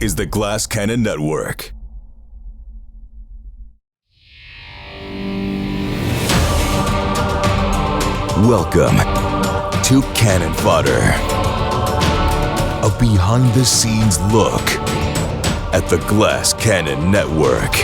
is the Glass Cannon Network. Welcome to Cannon Fodder, a behind-the-scenes look at the Glass Cannon Network.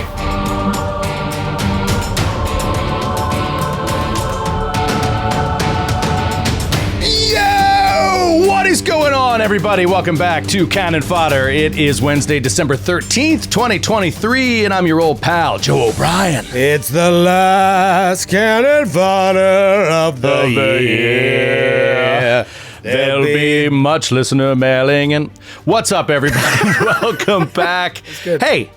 What is going on, everybody? Welcome back to Cannon Fodder. It is Wednesday, December 13th, 2023, and I'm your old pal, Joe O'Brien. It's the last Cannon Fodder of the year. There'll be much listener mailing. And what's up, everybody? Welcome back. Hey,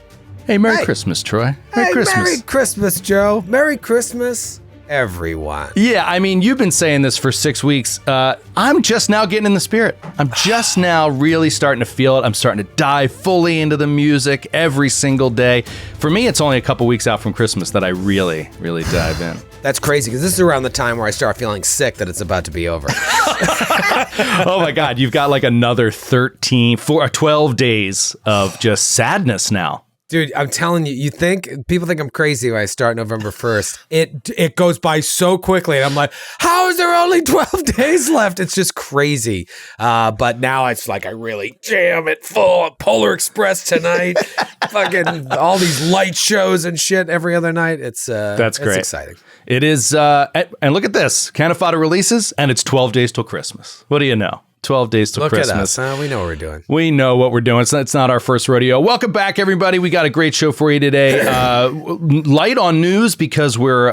Merry Christmas, Troy. Merry Christmas. Merry Christmas, Joe. Merry Christmas, everyone. Yeah, I mean, you've been saying this for 6 weeks. I'm just now getting in the spirit. I'm just now really starting to feel it. I'm starting to dive fully into the music every single day. For me, it's only a couple weeks out from Christmas that I really, really dive in. That's crazy, because this is around the time where I start feeling sick that it's about to be over. Oh my God, you've got like another 12 days of just sadness now. Dude, I'm telling you, people think I'm crazy when I start November 1st. It goes by so quickly, and I'm like, how is there only 12 days left? It's just crazy. But now it's like I really jam it full. Polar Express tonight, fucking all these light shows and shit every other night. That's great. It's exciting. It is, and look at this. Cannon Fodder releases, and it's 12 days till Christmas. What do you know? 12 days till Christmas. Look at us. We know what we're doing. We know what we're doing. It's not our first rodeo. Welcome back, everybody. We got a great show for you today. Light on news because we're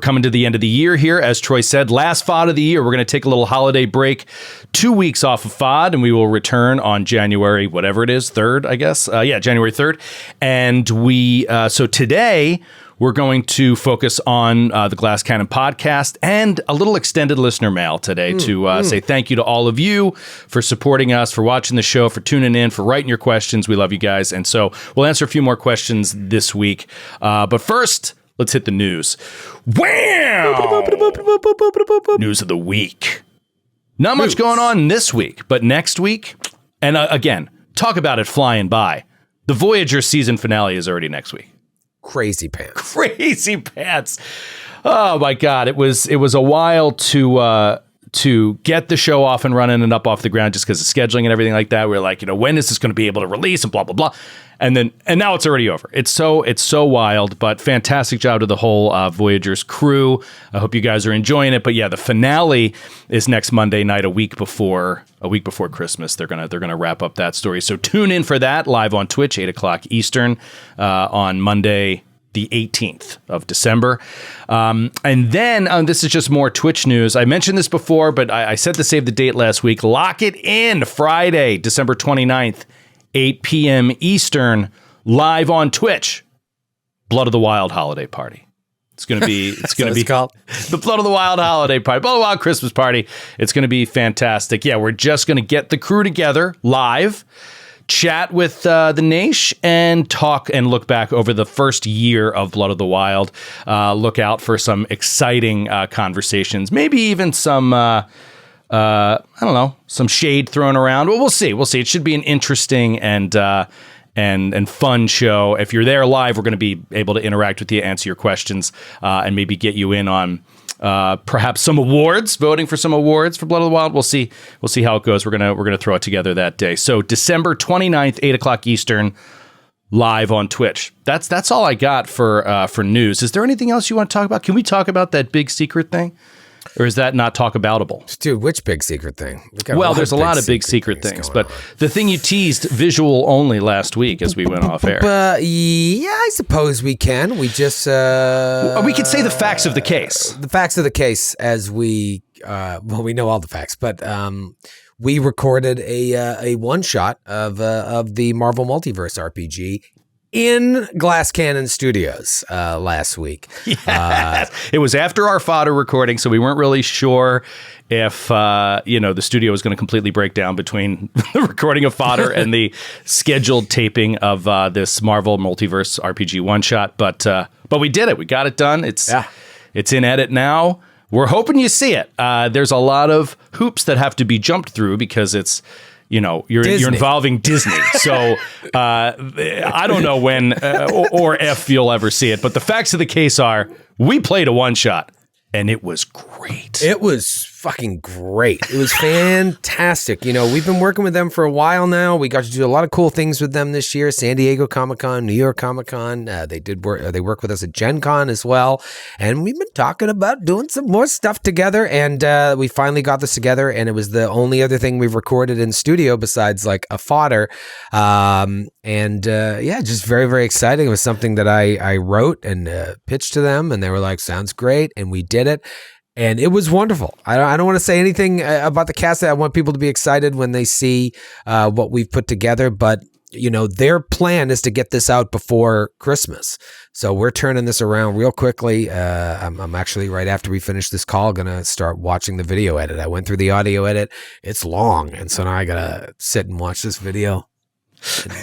coming to the end of the year here. As Troy said, last FOD of the year. We're going to take a little holiday break, 2 weeks off of FOD, and we will return on January, whatever it is, 3rd, I guess. January 3rd. And so today, we're going to focus on the Glass Cannon podcast and a little extended listener mail today to say thank you to all of you for supporting us, for watching the show, for tuning in, for writing your questions. We love you guys. And so we'll answer a few more questions this week. But first, let's hit the news. Wow! News of the week. Not much going on this week, but next week, and again, talk about it flying by. The Voyager season finale is already next week. Crazy pants. Crazy pants. Oh my God. It was a while to get the show off and running and up off the ground just because of scheduling and everything like that. We're like, when is this going to be able to release and blah, blah, blah. And now it's already over. It's so wild, but fantastic job to the whole Voyager's crew. I hope you guys are enjoying it. But yeah, the finale is next Monday night, a week before Christmas. They're gonna wrap up that story. So tune in for that live on Twitch, 8:00 Eastern, on Monday, the 18th of December. And then this is just more Twitch news. I mentioned this before, but I said to save the date last week. Lock it in, Friday, December 29th. 8 p.m. Eastern, live on Twitch. Blood of the Wild holiday party. It's going to be the Blood of the Wild holiday party, Blood of the Wild Christmas party. It's going to be fantastic. Yeah, we're just going to get the crew together live, chat with the Naish, and talk and look back over the first year of Blood of the Wild. Look out for some exciting conversations, maybe even some I don't know, some shade thrown around. Well, we'll see. It should be an interesting and fun show. If you're there live, we're going to be able to interact with you, answer your questions, and maybe get you in on perhaps some awards, voting for some awards for Blood of the Wild. We'll see how it goes. We're gonna throw it together that day. So December 29th, 8:00 Eastern, live on Twitch. That's all I got for news. Is there anything else you want to talk about? Can we talk about that big secret thing? Or is that not talk aboutable? Dude, which big secret thing? Well, there's a lot of big secret things, but the thing you teased visual only last week as we went off air. Yeah, I suppose we can. We just... we could say the facts of the case. The facts of the case as we... we know all the facts, but we recorded a one-shot of the Marvel Multiverse RPG in Glass Cannon Studios last week. Yes. It was after our fodder recording, so we weren't really sure if the studio was going to completely break down between the recording of fodder and the scheduled taping of this Marvel Multiverse RPG one shot. But we did it. We got it done. It's in edit now. We're hoping you see it. There's a lot of hoops that have to be jumped through because it's you're involving Disney. So I don't know when or if you'll ever see it. But the facts of the case are, we played a one-shot, and it was great. It was fucking great. It was fantastic. We've been working with them for a while now. We got to do a lot of cool things with them this year. San Diego Comic-Con, New York Comic-Con. They work with us at Gen Con as well. And we've been talking about doing some more stuff together. And we finally got this together. And it was the only other thing we've recorded in studio besides like a fodder. Just very, very exciting. It was something that I wrote and pitched to them. And they were like, sounds great. And we did it. And it was wonderful. I don't want to say anything about the cast. I want people to be excited when they see what we've put together. But, their plan is to get this out before Christmas. So we're turning this around real quickly. I'm actually, right after we finish this call, going to start watching the video edit. I went through the audio edit. It's long. And so now I got to sit and watch this video.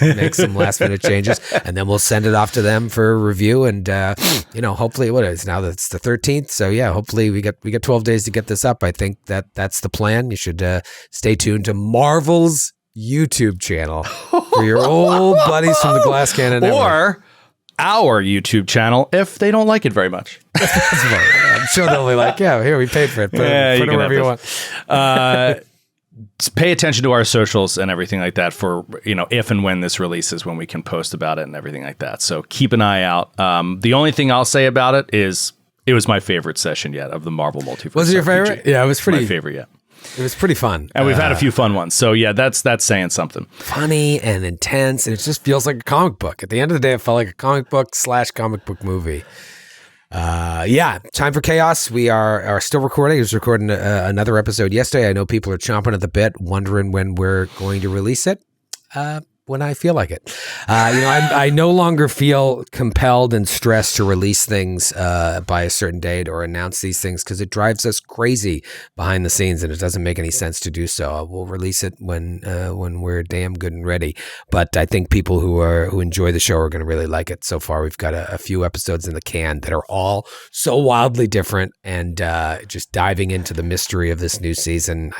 Make some last minute changes, and then we'll send it off to them for review. And hopefully, what is now? That's the 13th. So yeah, hopefully we get 12 days to get this up. I think that's the plan. You should stay tuned to Marvel's YouTube channel for your old buddies from the Glass Cannon Network. Or our YouTube channel if they don't like it very much. I'm sure they'll be like, yeah, here, we paid for it. Put it wherever you want. Pay attention to our socials and everything like that for, if and when this releases, when we can post about it and everything like that. So keep an eye out. The only thing I'll say about it is it was my favorite session yet of the Marvel Multiverse. Was it your favorite? Yeah, it was pretty. My favorite, yeah. It was pretty fun. And we've had a few fun ones. So yeah, that's saying something. Funny and intense. And it just feels like a comic book. At the end of the day, it felt like a comic book / comic book movie. Time for chaos. We are still recording. I was recording another episode yesterday. I know people are chomping at the bit, wondering when we're going to release it. When I feel like it. I no longer feel compelled and stressed to release things by a certain date or announce these things because it drives us crazy behind the scenes, and it doesn't make any sense to do so. We'll release it when we're damn good and ready. But I think people who enjoy the show are going to really like it. So far, we've got a few episodes in the can that are all so wildly different, and just diving into the mystery of this new season.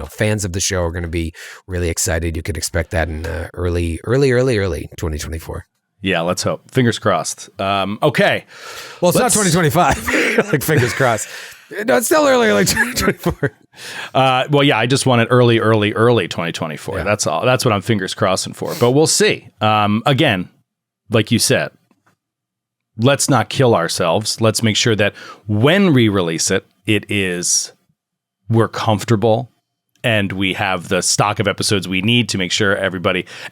Fans of the show are going to be really excited. You can expect that in early 2024. Yeah, let's hope. Fingers crossed. Okay. Well, it's not 2025. Like, fingers crossed. No, it's still early, like 2024. I just want it early 2024. Yeah. That's all. That's what I'm fingers crossing for. But we'll see. Again, like you said, let's not kill ourselves. Let's make sure that when we release it, we're comfortable. And we have the stock of episodes we need to make sure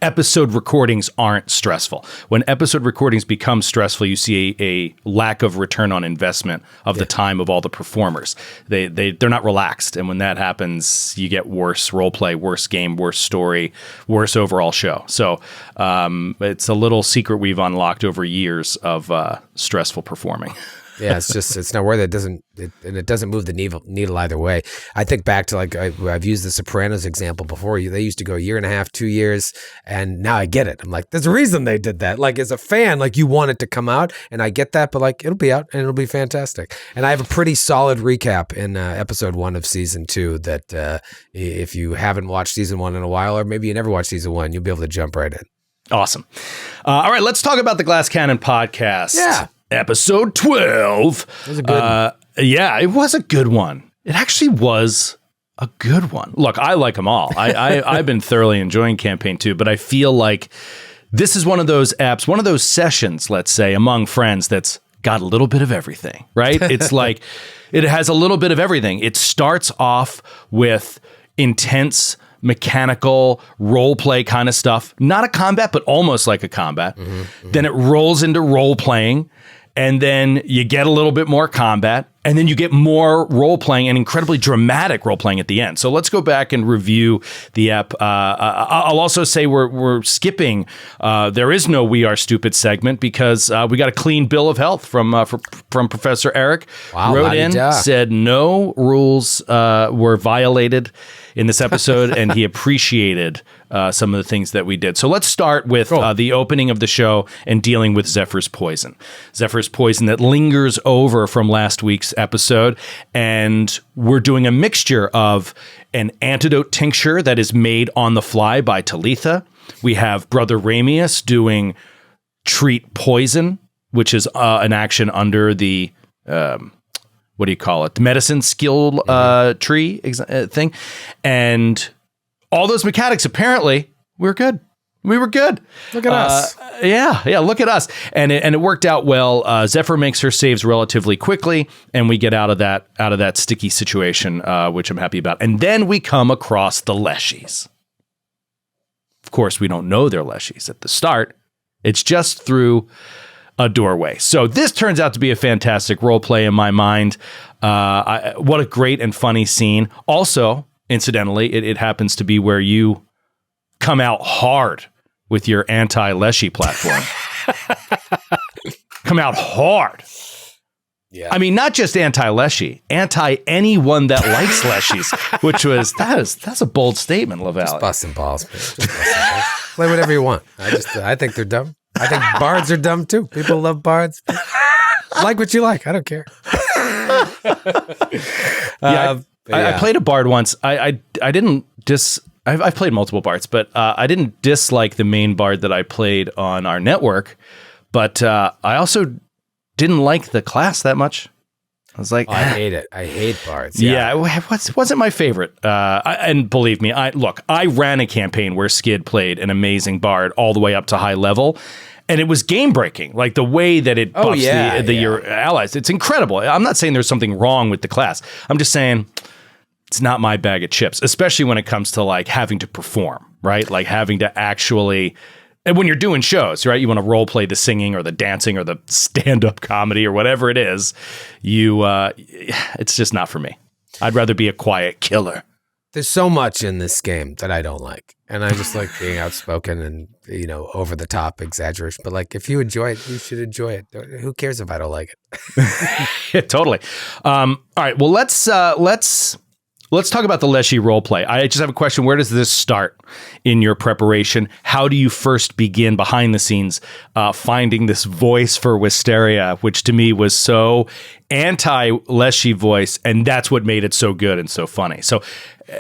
episode recordings aren't stressful. When episode recordings become stressful, you see a lack of return on investment of the time of all the performers. They're not relaxed. And when that happens, you get worse role play, worse game, worse story, worse overall show. So it's a little secret we've unlocked over years of stressful performing. Yeah, it's not worth it. It doesn't move the needle either way. I think back to, like, I've used the Sopranos example before. They used to go 1.5 years, 2 years, and now I get it. I'm like, there's a reason they did that. Like, as a fan, like, you want it to come out, and I get that, but like, it'll be out and it'll be fantastic. And I have a pretty solid recap in episode 1 of season 2 that if you haven't watched season 1 in a while, or maybe you never watched season 1, you'll be able to jump right in. Awesome. All right, let's talk about the Glass Cannon podcast. Yeah. Episode 12. It was a good one. Yeah, it was a good one. It actually was a good one. Look, I like them all. I've been thoroughly enjoying Campaign 2, but I feel like this is one of those apps, one of those sessions, let's say, among friends that's got a little bit of everything, right? It's like, it has a little bit of everything. It starts off with intense mechanical role play kind of stuff. Not a combat, but almost like a combat. Then it rolls into role playing. And then you get a little bit more combat, and then you get more role-playing and incredibly dramatic role-playing at the end. So let's go back and review the app. I'll also say we're skipping There Is No We Are Stupid segment because we got a clean bill of health from Professor Eric. Wow, wrote in, said no rules were violated in this episode, and he appreciated some of the things that we did. So let's start with the opening of the show and dealing with Zephyr's Poison. Zephyr's Poison that lingers over from last week's episode. And we're doing a mixture of an antidote tincture that is made on the fly by Talitha. We have Brother Ramius doing Treat Poison, which is an action under the... what do you call it? The medicine skill tree thing. And all those mechanics, apparently, we're good. We were good. Look at us. Yeah, look at us. And it worked out well. Zephyr makes her saves relatively quickly, and we get out of that sticky situation, which I'm happy about. And then we come across the Leshies. Of course, we don't know they're Leshies at the start. It's just through a doorway. So this turns out to be a fantastic role play in my mind. What a great and funny scene. Also, incidentally, it happens to be where you come out hard with your anti-Leshy platform. Come out hard. Yeah. I mean, not just anti-Leshy, anti-anyone that likes Leshies, which was, that's a bold statement, Lavallee. Just busting balls, man. Just busting balls. Play whatever you want. I think they're dumb. I think bards are dumb too. People love bards. Like what you like. I don't care. I played a bard once. I didn't I've played multiple bards, but I didn't dislike the main bard that I played on our network. But I also didn't like the class that much. I was like, I hate it. I hate bards. Yeah, it wasn't my favorite. And believe me, I ran a campaign where Skid played an amazing bard all the way up to high level, and it was game breaking. Like the way that it buffs your allies, it's incredible. I'm not saying there's something wrong with the class. I'm just saying it's not my bag of chips, especially when it comes to like having to perform, right? Like having to actually. And when you're doing shows, right, you want to role play the singing or the dancing or the stand-up comedy or whatever it is, it's just not for me. I'd rather be a quiet killer. There's so much in this game that I don't like. And I just like being outspoken and, over the top exaggeration. But like, if you enjoy it, you should enjoy it. Who cares if I don't like it? Yeah, totally. All right, well, let's talk about the Leshy roleplay. I just have a question. Where does this start in your preparation? How do you first begin behind the scenes finding this voice for Wisteria, which to me was so anti-Leshy voice, and that's what made it so good and so funny. So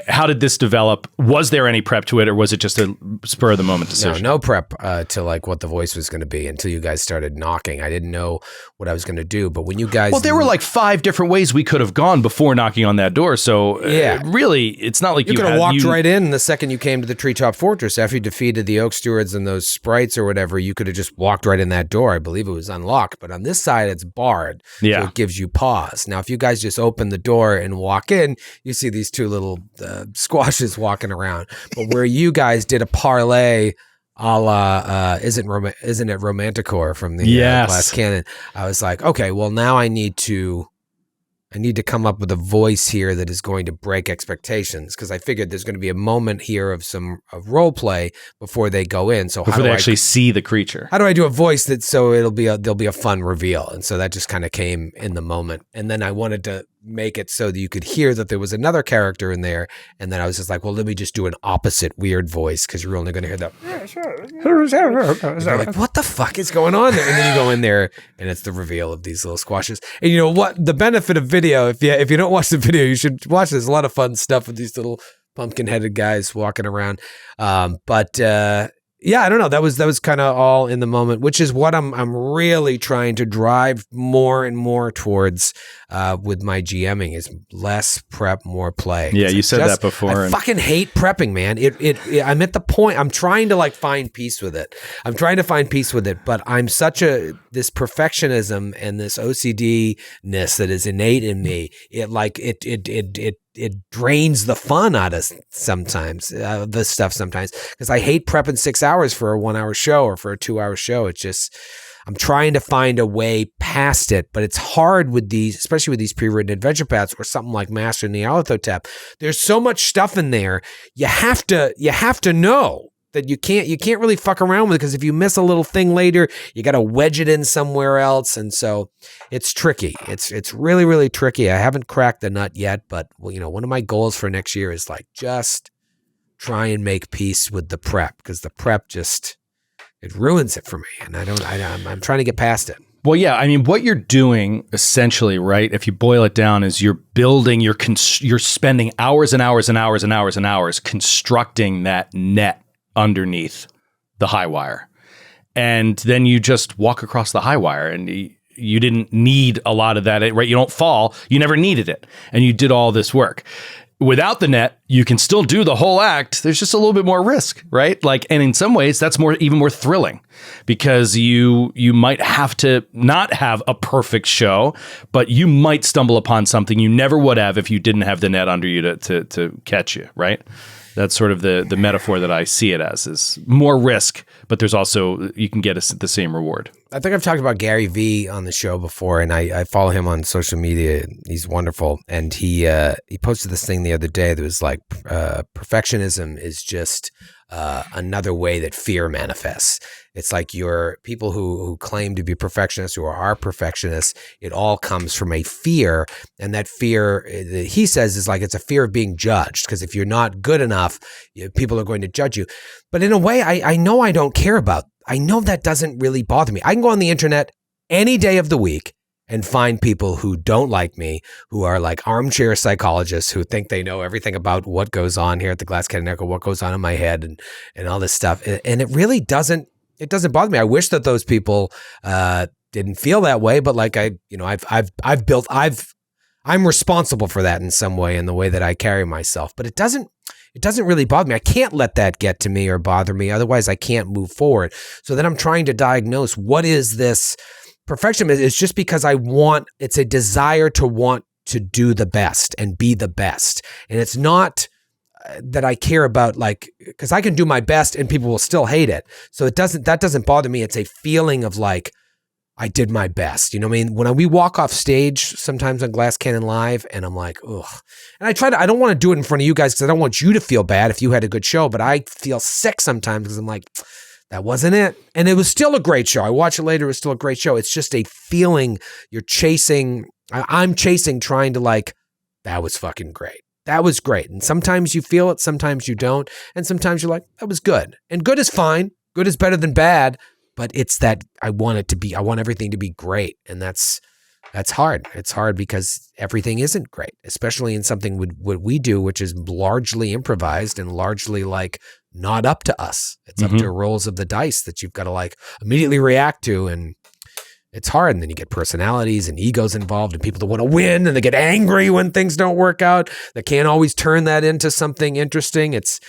how did this develop? Was there any prep to it, or was it just a spur of the moment decision? No prep to like what the voice was going to be until you guys started knocking. I didn't know what I was going to do, but when you guys... Well, there were like 5 different ways we could have gone before knocking on that door, so really, it's not like you could have walked right in the second you came to the Treetop Fortress. After you defeated the Oak Stewards and those sprites or whatever, you could have just walked right in that door. I believe it was unlocked, but on this side, it's barred, so it gives you pause. Now, if you guys just open the door and walk in, you see these 2 little squashes walking around. But where you guys did a parlay a la, isn't it Romanticore from the Glass Cannon? I was like, okay, well, now I need to come up with a voice here that is going to break expectations, because I figured there's going to be a moment here of role play before they go in. So before they actually see the creature, how do I do a voice so there'll be a fun reveal? And so that just kind of came in the moment. And then I wanted to make it so that you could hear that there was another character in there. And then I was just like, well, let me just do an opposite weird voice, because you're only going to hear that. Like, what the fuck is going on there? And then you go in there and it's the reveal of these little squashes. And you know what? The benefit of video, if you don't watch the video, you should watch it. There's a lot of fun stuff with these little pumpkin-headed guys walking around. Yeah, I don't know. That was kind of all in the moment, which is what I'm really trying to drive more and more towards with my GMing, is less prep, more play. Yeah, you said that before. I fucking hate prepping, man. I'm at the point. I'm trying to like find peace with it. But I'm such this perfectionism and this OCD-ness that is innate in me. It drains the fun out of sometimes, this stuff sometimes, because I hate prepping 6 hours for a 1 hour show or for a 2 hour show. It's just, I'm trying to find a way past it, but it's hard with these, especially with these pre-written adventure paths or something like Master and the Nyarlathotep. There's so much stuff in there. You have to know that you can't really fuck around with it, because if you miss a little thing later, you got to wedge it in somewhere else. And so it's tricky. It's really, really tricky. I haven't cracked the nut yet, but one of my goals for next year is like just try and make peace with the prep, because the prep just, it ruins it for me. And I'm trying to get past it. Well, yeah, I mean, what you're doing essentially, right, if you boil it down, is you're building, you're spending hours and hours and hours and hours and hours constructing that net underneath the high wire. And then you just walk across the high wire, and you didn't need a lot of that, right? You don't fall. You never needed it. And you did all this work. Without the net, you can still do the whole act. There's just a little bit more risk, right? Like, and in some ways, that's even more thrilling, because you might have to not have a perfect show, but you might stumble upon something you never would have if you didn't have the net under you to catch you, right? That's sort of the metaphor that I see it as, is more risk, but there's also, you can get the same reward. I think I've talked about Gary Vee on the show before, and I follow him on social media. He's wonderful. And he posted this thing the other day that was like, perfectionism is just another way that fear manifests. It's like your people who claim to be perfectionists, who are perfectionists, it all comes from a fear. And that fear, he says, is like, it's a fear of being judged, because if you're not good enough, people are going to judge you. But in a way, I know I don't care about. I know that doesn't really bother me. I can go on the internet any day of the week and find people who don't like me, who are like armchair psychologists, who think they know everything about what goes on here at the Glass Cannon Network, what goes on in my head, and all this stuff. And it really doesn't bother me. I wish that those people didn't feel that way, but like I'm responsible for that in some way, in the way that I carry myself. But it doesn't really bother me. I can't let that get to me or bother me. Otherwise, I can't move forward. So then I'm trying to diagnose, what is this perfection? It's just because it's a desire to want to do the best and be the best. And it's not that I care about, like, because I can do my best and people will still hate it. So that doesn't bother me. It's a feeling of like, I did my best. You know what I mean? When we walk off stage sometimes on Glass Cannon Live, and I'm like, ugh. And I don't want to do it in front of you guys, because I don't want you to feel bad if you had a good show, but I feel sick sometimes because I'm like, that wasn't it. And it was still a great show. I watch it later. It was still a great show. It's just a feeling you're chasing. I'm chasing, trying to like, that was fucking great. That was great. And sometimes you feel it, sometimes you don't. And sometimes you're like, that was good. And good is fine. Good is better than bad. But it's that I want everything to be great. And that's hard. It's hard because everything isn't great, especially in something what we do, which is largely improvised and largely like not up to us. It's up to rolls of the dice that you've got to like immediately react to. And it's hard. And then you get personalities and egos involved, and people that want to win, and they get angry when things don't work out. They can't always turn that into something interesting. It's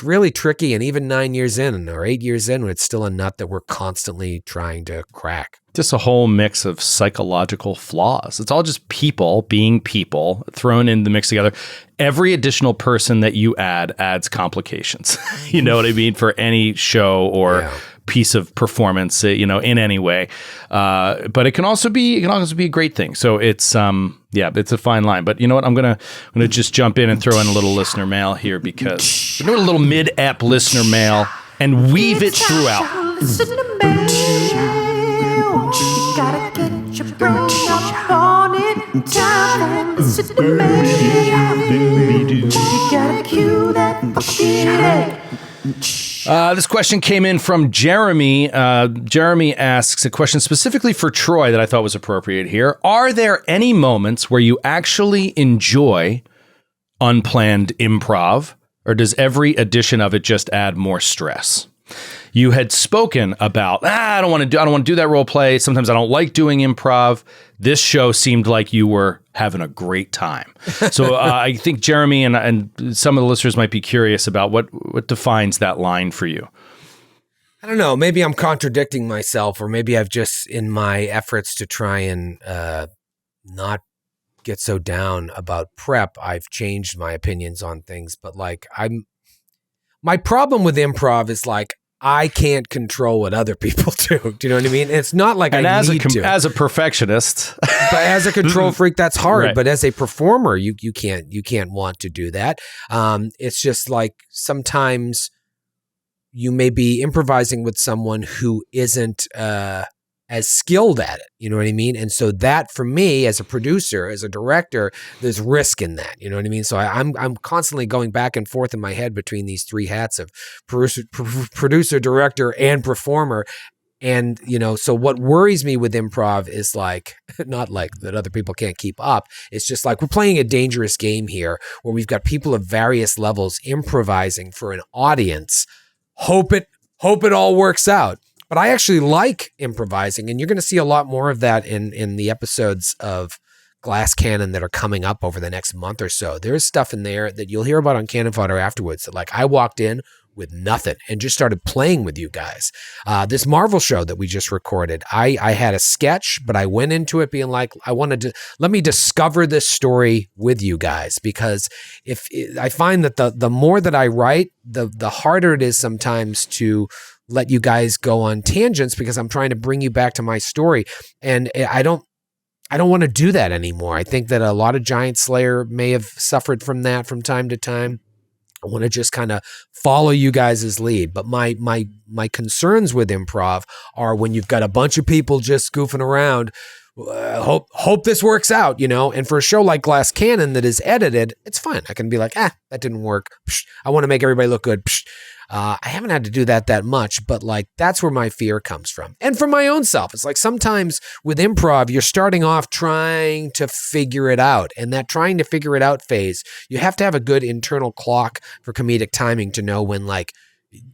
really tricky. And even 9 years in or 8 years in, it's still a nut that we're constantly trying to crack. Just a whole mix of psychological flaws. It's all just people being people thrown in the mix together. Every additional person that you add adds complications. You know what I mean? For any show or piece of performance, in any way. But it can also be a great thing. So it's it's a fine line. But you know what? I'm gonna just jump in and throw in a little listener mail here, because a little mid-ep listener mail and weave it throughout. You gotta get your brain up on it. Time for listen to me. You gotta cue that fucking. This question came in from Jeremy. Jeremy asks a question specifically for Troy that I thought was appropriate here. Are there any moments where you actually enjoy unplanned improv, or does every edition of it just add more stress? You had spoken about, I don't want to do that role play. Sometimes I don't like doing improv. This show seemed like you were having a great time. So I think Jeremy and some of the listeners might be curious about what defines that line for you. I don't know. Maybe I'm contradicting myself, or maybe I've just, in my efforts to try and not get so down about prep, I've changed my opinions on things. But like, my problem with improv is like, I can't control what other people do. Do you know what I mean? It's not like I need to. As a perfectionist, but as a control freak, that's hard. Right. But as a performer, you can't want to do that. It's just like sometimes you may be improvising with someone who isn't as skilled at it. You know what I mean? And so that for me as a producer, as a director, there's risk in that. You know what I mean? So I'm constantly going back and forth in my head between these three hats of producer, director, and performer. And, you know, so what worries me with improv is like, not like that other people can't keep up. It's just like we're playing a dangerous game here where we've got people of various levels improvising for an audience. Hope it all works out. But I actually like improvising, and you're going to see a lot more of that in the episodes of Glass Cannon that are coming up over the next month or so. There's stuff in there that you'll hear about on Cannon Fodder afterwards that like I walked in with nothing and just started playing with you guys. This Marvel show that we just recorded, I had a sketch, but I went into it being like, I wanted to, let me discover this story with you guys, because if I find that the more that I write, the harder it is sometimes to let you guys go on tangents because I'm trying to bring you back to my story. And I don't want to do that anymore. I think that a lot of Giant Slayer may have suffered from that from time to time. I want to just kind of follow you guys' lead. But my concerns with improv are when you've got a bunch of people just goofing around, hope this works out, you know? And for a show like Glass Cannon that is edited, it's fine. I can be like, that didn't work. Psh, I want to make everybody look good. Psh. I haven't had to do that much, but like that's where my fear comes from. And for my own self, it's like sometimes with improv, you're starting off trying to figure it out. And that trying to figure it out phase, you have to have a good internal clock for comedic timing to know when like,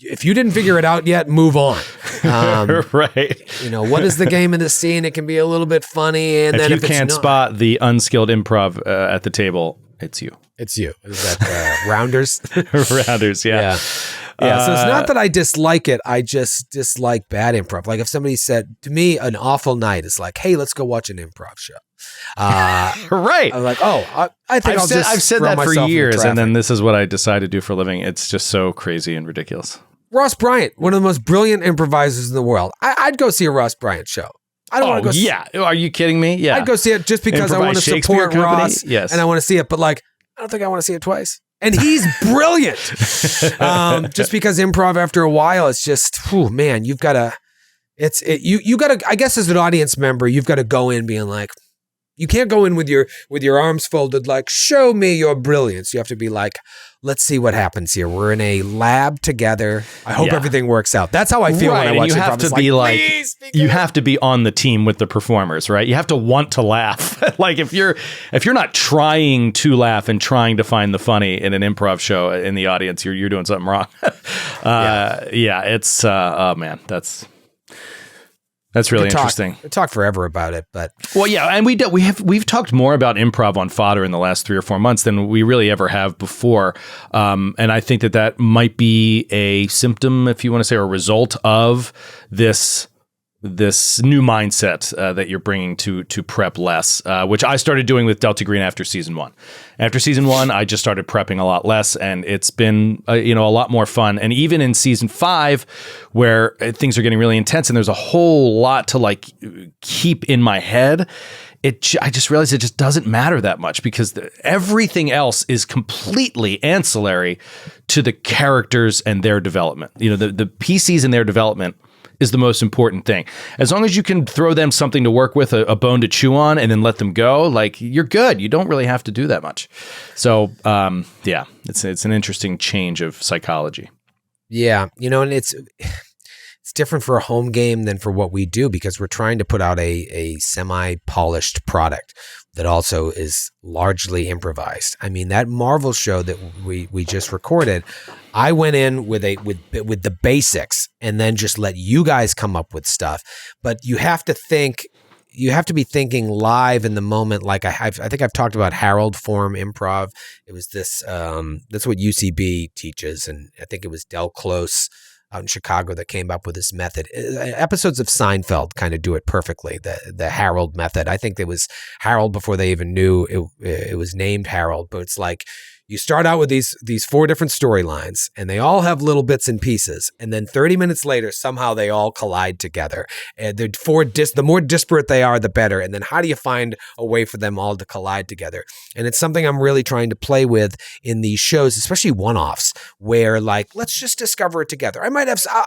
if you didn't figure it out yet, move on. Right. You know, what is the game of the scene? It can be a little bit funny. And then if you can't spot the unskilled improv at the table, it's you. It's you. Is that Rounders? Rounders, yeah. Yeah, so it's not that I dislike it. I just dislike bad improv. Like if somebody said to me, an awful night is like, hey, let's go watch an improv show. Right. I'm like, I think I've said that for years, and then this is what I decide to do for a living. It's just so crazy and ridiculous. Ross Bryant, one of the most brilliant improvisers in the world. I'd go see a Ross Bryant show. I don't want to go. Yeah. Are you kidding me? Yeah. I'd go see it just because I want to support Ross. Yes. And I want to see it, but like, I don't think I want to see it twice. And he's brilliant. Just because improv after a while, it's just, man, you've got to, you got to, I guess as an audience member, you've got to go in being like, you can't go in with your arms folded, like, show me your brilliance. You have to be like, let's see what happens here. We're in a lab together. I hope everything works out. That's how I feel when I watch it. You have to be like, you have to be on the team with the performers, right? You have to want to laugh. Like if you're not trying to laugh and trying to find the funny in an improv show in the audience, you're doing something wrong. It's oh man, that's really interesting. We talk forever about it, but and we've talked more about improv on Fodder in the last 3 or 4 months than we really ever have before, and I think that might be a symptom, if you want to say, or a result of this new mindset that you're bringing to prep less, which I started doing with Delta Green after season 1. After season 1, I just started prepping a lot less, and it's been a lot more fun. And even in season 5, where things are getting really intense, and there's a whole lot to like keep in my head, I just realized it just doesn't matter that much because everything else is completely ancillary to the characters and their development. You know, the PCs and their development is the most important thing. As long as you can throw them something to work with, a bone to chew on, and then let them go, like you're good. You don't really have to do that much. So, it's an interesting change of psychology. Yeah, and it's different for a home game than for what we do because we're trying to put out a semi-polished product that also is largely improvised. I mean, that Marvel show that we just recorded, I went in with the basics and then just let you guys come up with stuff. But you have to be thinking live in the moment. Like I think I've talked about Harold form improv. It was this, that's what UCB teaches. And I think it was Del Close out in Chicago that came up with this method. Episodes of Seinfeld kind of do it perfectly. The Harold method. I think it was Harold before they even knew it was named Harold, but it's like You start out with these 4 different storylines, and they all have little bits and pieces. And then 30 minutes later, somehow they all collide together. And the more disparate they are, the better. And then how do you find a way for them all to collide together? And it's something I'm really trying to play with in these shows, especially one-offs, where like, let's just discover it together.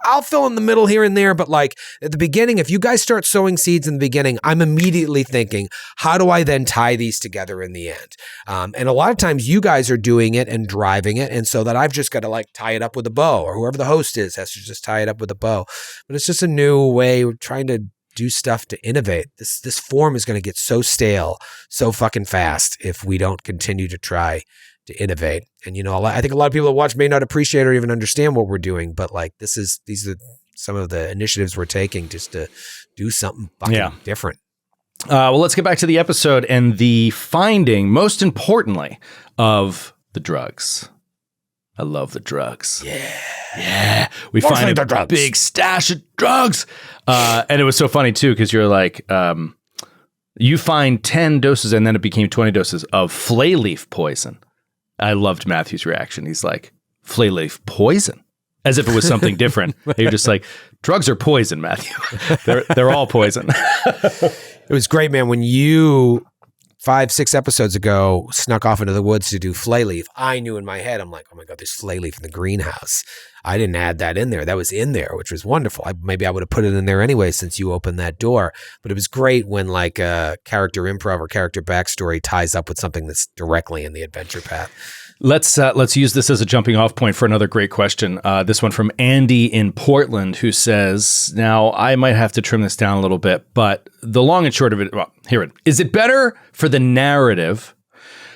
I'll fill in the middle here and there, but like at the beginning, if you guys start sowing seeds in the beginning, I'm immediately thinking, how do I then tie these together in the end? And a lot of times you guys are doing it and driving it. And so that I've just got to like tie it up with a bow, or whoever the host is has to just tie it up with a bow. But it's just a new way of trying to do stuff to innovate. This form is going to get so stale so fucking fast if we don't continue to try to innovate. And, you know, I think a lot of people that watch may not appreciate or even understand what we're doing, but like these are some of the initiatives we're taking just to do something fucking different. Well, let's get back to the episode and the finding, most importantly, of the drugs. I love the drugs. Yeah. We find a big stash of drugs. And it was so funny, too, because you're like, you find 10 doses and then it became 20 doses of flay leaf poison. I loved Matthew's reaction. He's like, flay leaf poison? As if it was something different. You're just like, drugs are poison, Matthew. They're all poison. It was great, man. When you 5-6 episodes ago snuck off into the woods to do flay leaf, I knew in my head, I'm like, oh my God, there's flay leaf in the greenhouse. I didn't add that in there. That was in there, which was wonderful. Maybe I would have put it in there anyway since you opened that door. But it was great when like a character improv or character backstory ties up with something that's directly in the adventure path. Let's use this as a jumping off point for another great question. This one from Andy in Portland, who says, now I might have to trim this down a little bit, but the long and short of it, well, here it is. It better for the narrative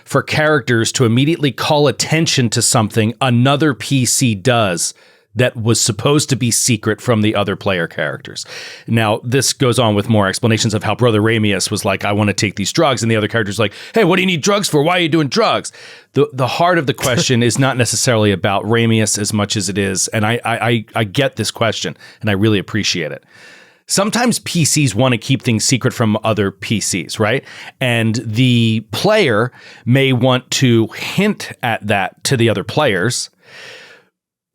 for characters to immediately call attention to something another PC does that was supposed to be secret from the other player characters? Now, this goes on with more explanations of how Brother Ramius was like, I want to take these drugs. And the other character's like, hey, what do you need drugs for? Why are you doing drugs? The heart of the question is not necessarily about Ramius as much as it is. And I get this question and I really appreciate it. Sometimes PCs want to keep things secret from other PCs, right? And the player may want to hint at that to the other players.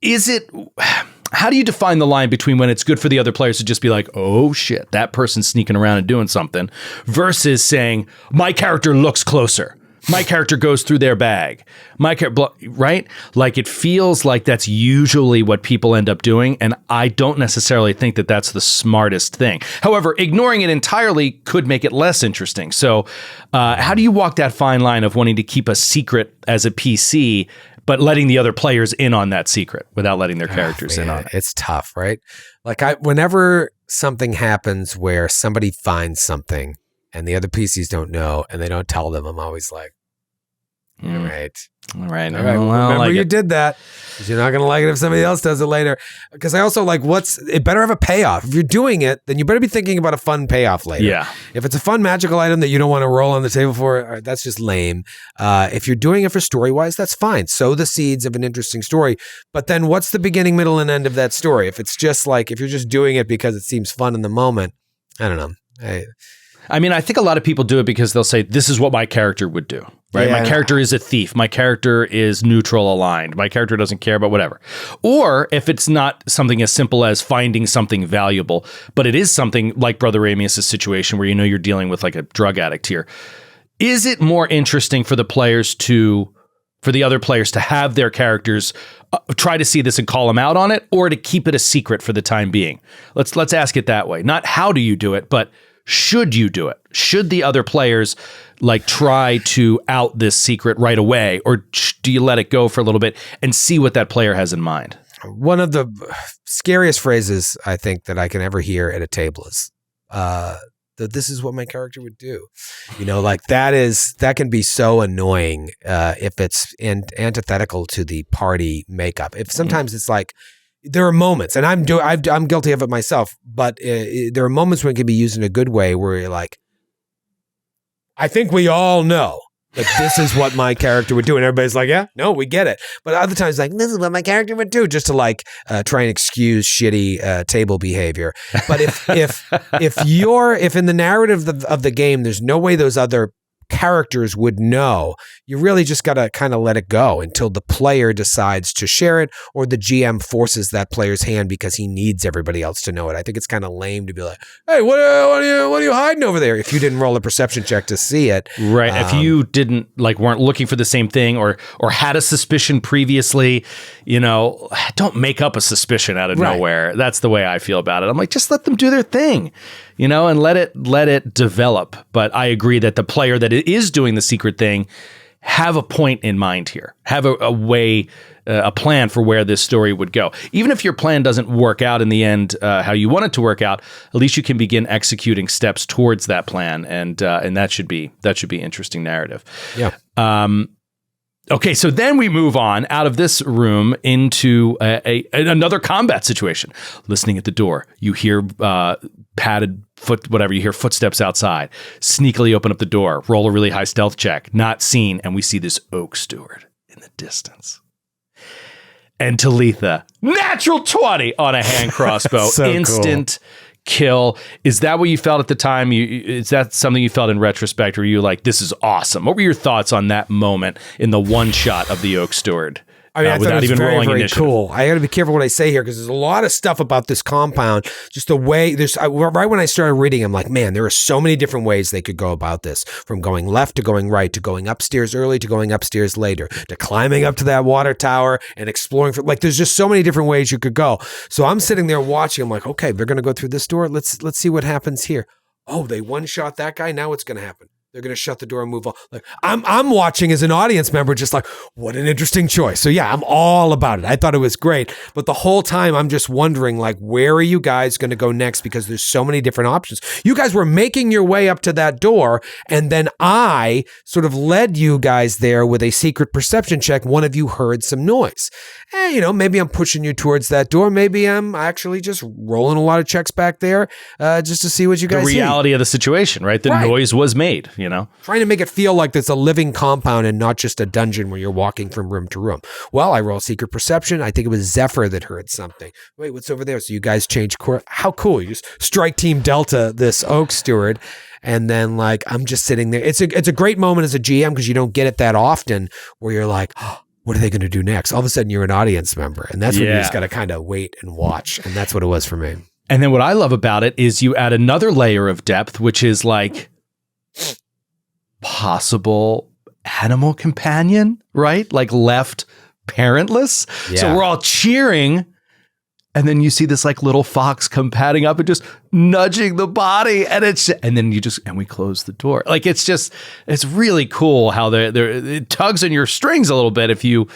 How do you define the line between when it's good for the other players to just be like, oh shit, that person's sneaking around and doing something, versus saying, my character looks closer. My character goes through their bag. Right? Like it feels like that's usually what people end up doing. And I don't necessarily think that that's the smartest thing. However, ignoring it entirely could make it less interesting. So how do you walk that fine line of wanting to keep a secret as a PC, but letting the other players in on that secret without letting their characters in on it? It's tough, right? Like whenever something happens where somebody finds something and the other PCs don't know and they don't tell them, I'm always like, all right. All right. Well, remember like you did that, because you're not going to like it if somebody else does it later. Because I also like, it better have a payoff. If you're doing it, then you better be thinking about a fun payoff later. Yeah. If it's a fun magical item that you don't want to roll on the table for, that's just lame. If you're doing it for story-wise, that's fine. Sow the seeds of an interesting story. But then what's the beginning, middle, and end of that story? If it's just like, if you're just doing it because it seems fun in the moment, I don't know. I mean, I think a lot of people do it because they'll say, this is what my character would do, right? Yeah, my character is a thief. My character is neutral aligned. My character doesn't care about whatever. Or if it's not something as simple as finding something valuable, but it is something like Brother Ramius' situation where you know you're dealing with like a drug addict here. Is it more interesting for the other players to have their characters try to see this and call them out on it, or to keep it a secret for the time being? Let's ask it that way. Not how do you do it, but should you do it? Should the other players like try to out this secret right away, or do you let it go for a little bit and see what that player has in mind? One of the scariest phrases I think that I can ever hear at a table is that this is what my character would do. You know, like that can be so annoying if it's antithetical to the party makeup. If sometimes it's like, there are moments, and I'm guilty of it myself, but there are moments when it can be used in a good way where you're like, I think we all know that this is what my character would do. And everybody's like, yeah, no, we get it. But other times like, this is what my character would do, just to like try and excuse shitty table behavior. But if in the narrative of the game, there's no way those other characters would know. You really just got to kind of let it go until the player decides to share it or the GM forces that player's hand because he needs everybody else to know it. I think it's kind of lame to be like, hey, what are you hiding over there? If you didn't roll a perception check to see it. Right. If you didn't weren't looking for the same thing or had a suspicion previously, don't make up a suspicion out of nowhere. That's the way I feel about it. I'm like, just let them do their thing, and let it develop. But I agree that the player that is doing the secret thing have a point in mind here, have a way, a plan for where this story would go. Even if your plan doesn't work out in the end how you want it to work out, at least you can begin executing steps towards that plan, and that should be interesting narrative. Yeah. Okay, so then we move on out of this room into another combat situation. Listening at the door, you hear padded foot, whatever, you hear footsteps outside. Sneakily open up the door, roll a really high stealth check, not seen, and we see this oak steward in the distance. And Talitha, natural 20 on a hand crossbow, So instant kill. Is that what you felt at the time? Is that something you felt in retrospect? Or were you like, this is awesome? What were your thoughts on that moment in the one shot of the oak steward? I thought without it was even very, rolling very initiative? cool. I got to be careful what I say here because there's a lot of stuff about this compound. Just the way right when I started reading, I'm like, man, there are so many different ways they could go about this. From going left to going right to going upstairs early to going upstairs later to climbing up to that water tower and exploring. There's just so many different ways you could go. So I'm sitting there watching. I'm like, okay, they're going to go through this door. Let's see what happens here. Oh, they one shot that guy. Now what's going to happen? They're going to shut the door and move on. Like I'm watching as an audience member, just like, what an interesting choice. So yeah, I'm all about it. I thought it was great. But the whole time I'm just wondering, like, where are you guys going to go next? Because there's so many different options. You guys were making your way up to that door. And then I sort of led you guys there with a secret perception check. One of you heard some noise. Maybe I'm pushing you towards that door. Maybe I'm actually just rolling a lot of checks back there just to see what you guys see. The reality of the situation, right? The noise was made, Trying to make it feel like it's a living compound and not just a dungeon where you're walking from room to room. Well, I roll secret perception. I think it was Zephyr that heard something. Wait, what's over there? So you guys change course. How cool. You just strike Team Delta, this Oak Steward. And then I'm just sitting there. It's a great moment as a GM because you don't get it that often where you're like, oh, what are they going to do next? All of a sudden you're an audience member. And that's when you just got to kind of wait and watch. And that's what it was for me. And then what I love about it is you add another layer of depth, which is possible animal companion, right? Left parentless. Yeah. So we're all cheering. And then you see this little fox come padding up and just nudging the body. And and we close the door. It's really cool how it tugs on your strings a little bit if you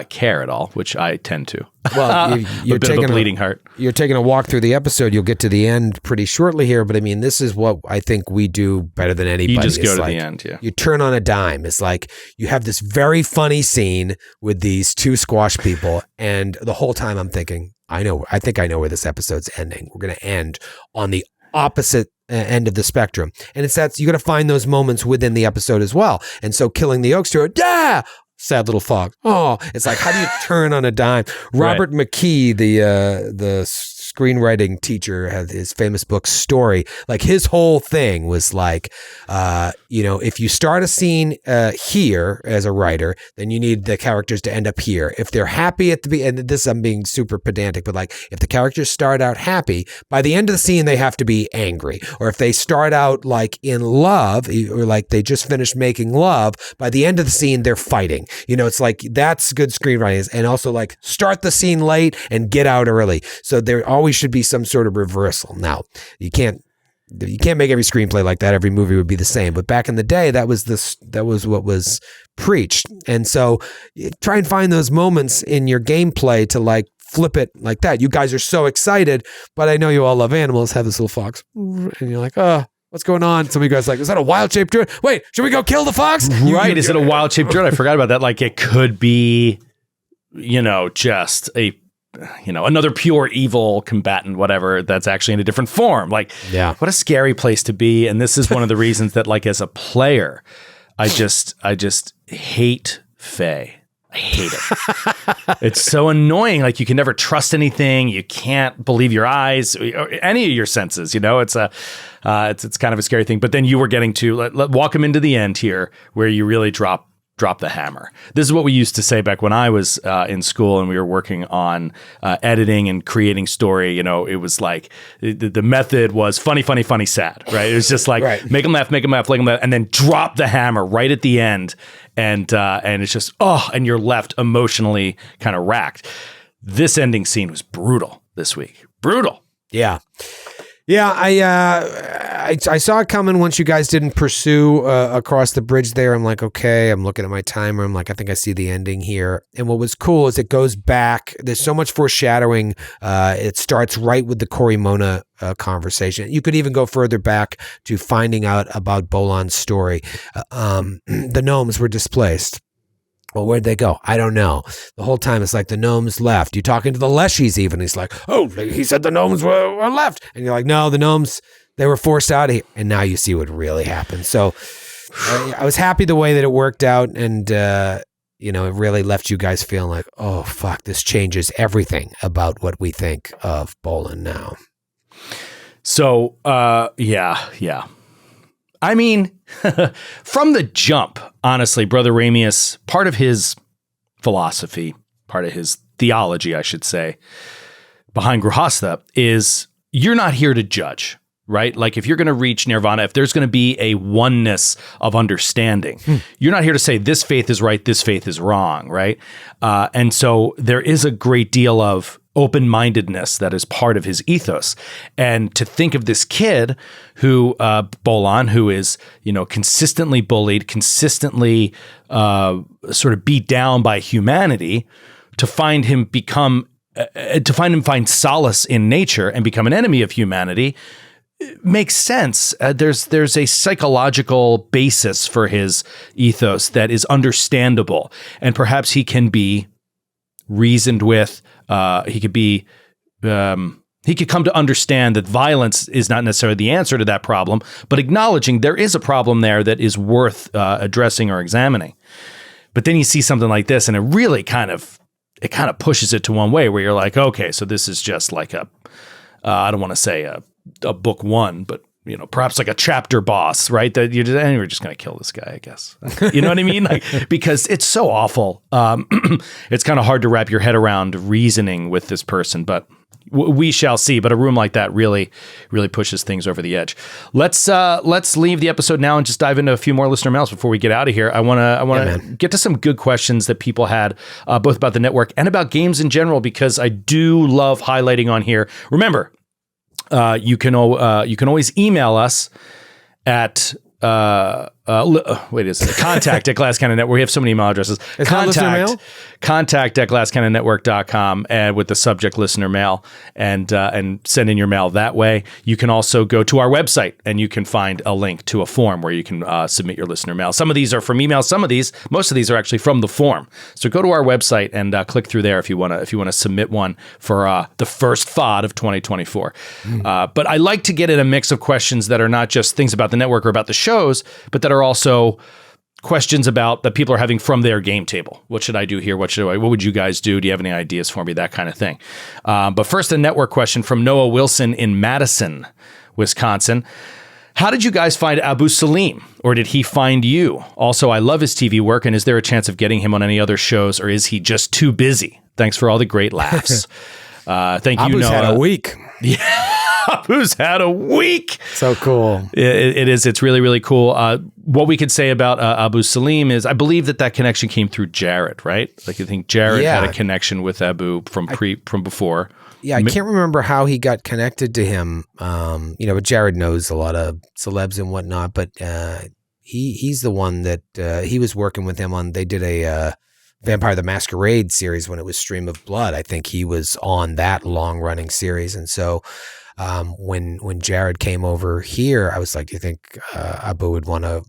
care at all, which I tend to. Well, you're a bit taking of a bleeding heart. You're taking a walk through the episode. You'll get to the end pretty shortly here. But I mean, this is what I think we do better than anybody. You just go to the end, yeah. You turn on a dime. It's like you have this very funny scene with these two squash people. And the whole time I'm thinking, I think I know where this episode's ending. We're going to end on the opposite end of the spectrum. And it's that you got to find those moments within the episode as well. And so killing the Oak Steward, yeah, sad little fox. Oh, it's like, how do you turn on a dime? Robert McKee, the screenwriting teacher, had his famous book Story. His whole thing was if you start a scene here as a writer, then you need the characters to end up here. If they're happy at the and this I'm being super pedantic, but if the characters start out happy, by the end of the scene they have to be angry. Or if they start out in love, or they just finished making love, by the end of the scene they're fighting. It's that's good screenwriting. And also start the scene late and get out early. So there always should be some sort of reversal. Now, you can't make every screenplay like that. Every movie would be the same. But back in the day, that was what was preached. And so try and find those moments in your gameplay to flip it like that. You guys are so excited, but I know you all love animals. Have this little fox. And you're like, oh, what's going on? Some of you guys is that a wild-shaped druid? Wait, should we go kill the fox? Right. Is it a wild-shaped druid? I forgot about that. It could be, just a another pure evil combatant, whatever, that's actually in a different form. Yeah. What a scary place to be. And this is one of the reasons that as a player, I just hate Fae. I hate it. It's so annoying. Like you can never trust anything. You can't believe your eyes or any of your senses. You know, it's kind of a scary thing. But then you were getting to let walk him into the end here, where you really drop the hammer. This is what we used to say back when I was in school and we were working on editing and creating story. You know, it was like the method was funny, sad, right? It was just like make them laugh, and then drop the hammer right at the end. And it's just, and you're left emotionally kind of racked. This ending scene was brutal this week. Brutal. Yeah. Yeah, I saw it coming once you guys didn't pursue across the bridge there. I'm like, okay, I'm looking at my timer. I'm like, I think I see the ending here. And what was cool is it goes back. There's so much foreshadowing. It starts right with the Cory Mona conversation. You could even go further back to finding out about Bolan's story. The gnomes were displaced. Well, where'd they go? I don't know. The whole time it's like the gnomes left. You talking to the Leshies even. He's like, oh, he said the gnomes were left. And you're like, no, the gnomes, they were forced out of here. And now you see what really happened. So I was happy the way that it worked out. And, it really left you guys feeling like, oh, fuck, this changes everything about what we think of Bolan now. So, yeah. I mean, from the jump, honestly, Brother Ramius, part of his philosophy, part of his theology, I should say, behind Grihastha is you're not here to judge, right? Like if you're going to reach nirvana, if there's going to be a oneness of understanding, you're not here to say this faith is right, this faith is wrong, right? And so there is a great deal of open-mindedness that is part of his ethos. And to think of this kid who, Bolan, who is, consistently bullied, consistently sort of beat down by humanity, to find him find solace in nature and become an enemy of humanity makes sense. There's a psychological basis for his ethos that is understandable, and perhaps he can be reasoned with. He could come to understand that violence is not necessarily the answer to that problem, but acknowledging there is a problem there that is worth addressing or examining. But then you see something like this, and it really kind of pushes it to one way where you're like, okay, so this is just like I don't want to say a book one, but perhaps like a chapter boss, right? That we're just going to kill this guy, I guess. You know what I mean? Like, because it's so awful. It's kind of hard to wrap your head around reasoning with this person, but we shall see. But a room like that really, really pushes things over the edge. Let's leave the episode now and just dive into a few more listener mails before we get out of here. I want to get to some good questions that people had, both about the network and about games in general, because I do love highlighting on here. Remember, you can always email us at contact at Glass Cannon Network. We have so many email addresses. Contact at glasscannonnetwork.com, and with the subject listener mail, and send in your mail that way. You can also go to our website and you can find a link to a form where you can submit your listener mail. Some of these are from email. Most of these are actually from the form. So go to our website and click through there if you want to submit one for the first FOD of 2024. But I like to get in a mix of questions that are not just things about the network or about the shows, but that are also questions about that people are having from their game table. What should I do here? What would you guys do? Do you have any ideas for me? That kind of thing. But first, a network question from Noah Wilson in Madison, Wisconsin. How did you guys find Abu Salim, or did he find you? Also, I love his TV work, and is there a chance of getting him on any other shows, or is he just too busy? Thanks for all the great laughs. Thank you, Abu's Noah. had a week. Yeah. Abu's had a week. So cool. It is. It's really, really cool. What we could say about Abu Salim is I believe that connection came through Jared, right? Like I think Jared had a connection with Abu from before. Yeah, I can't remember how he got connected to him. But Jared knows a lot of celebs and whatnot. But he's the one that he was working with him on. They did a Vampire the Masquerade series when it was Stream of Blood. I think he was on that long running series, and so. When Jared came over here, I was like, do you think Abu would want to